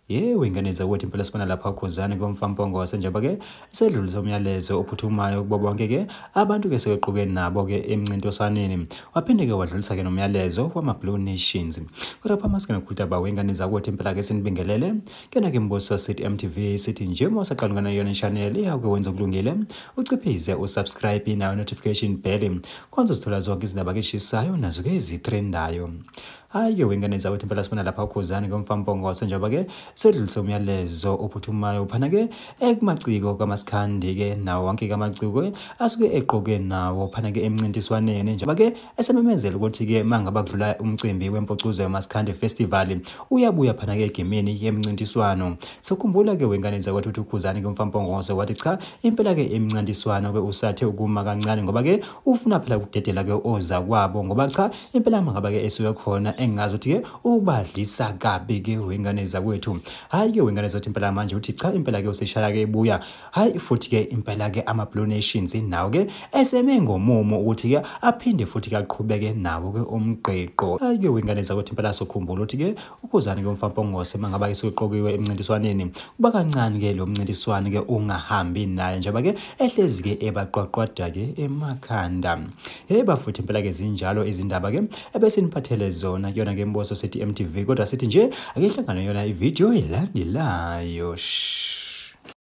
Ingane zakwethu impela sibona lapha ukhuzane komfampongo wasenjaba ke sedlulisa umyalezo ophuthumayo kubo bonke ke abantu ke sebeqhubene nabo ke emncintiswaneni waphinde ke wadlulisa ke nomyalezo wama-Blue Nations. Kodwa pha masike nokukhuluma ba wengane zakwethu impela ke sinibingelele kena ke mbuso sithi MTV sithi nje mosaqala ngana yona channel yakho wenza kulungile uciphize usubscribe nayo notification bell kwanza sithola zonke izindaba ke shishayo nazo ke ezitrendayo. Hayi wengane zakwethu impela sibona lapha ukhuzane komfampongo wasenjaba ke sedlulisa umyalezo ophuthumayo phana ke ekumaciko kaMasikhandi ke nawo wonke kamaciko asuke eqoke nawo phana ke emncintiswaneni njengoba ke esememezela ukuthi ke mangaba kudlula umcimbi wempocuzo yaMasikhandi Festival uyabuya phana ke egemini yemncintiswano. Sikhumbula ke wengane zakwethu ukuthi ukhuzane komfampongo wathi cha impela ke emncintiswano ke usathe ukuma kancane ngoba ke ufuna phela ukudedela ke oza kwabo ngoba cha impela mangaba ke esuke khona engazi ukuthi ke ubadlisa kabi ke wengane zakwethu. Hayi ke wengane zakwethu impela manje uthi cha impela ke usishaya ke ebuya. Hayi futhi ke impela ke ama-Blue Nations nawo ke eseme ngomumo ukuthi ke aphinde futhi ke aqhubeke nawo ke umgqeqo. Hayi ke wengane zakwethu impela sokhumbula ukuthi ke ukhuzane komfampongo mangaba ke soqokiwe emncintiswaneni kuba kancane ke lo mncintiswano ke ungahambi naye njengoba ke ehlezi ke ebaqwaqwada ke emakhanda. Bafuthi impela ke zinjalo izindaba ke ebesiniphathele zona yona ke mbuso sithi MTV kodwa sithi nje ake hlangana yona ivideo elandelayo.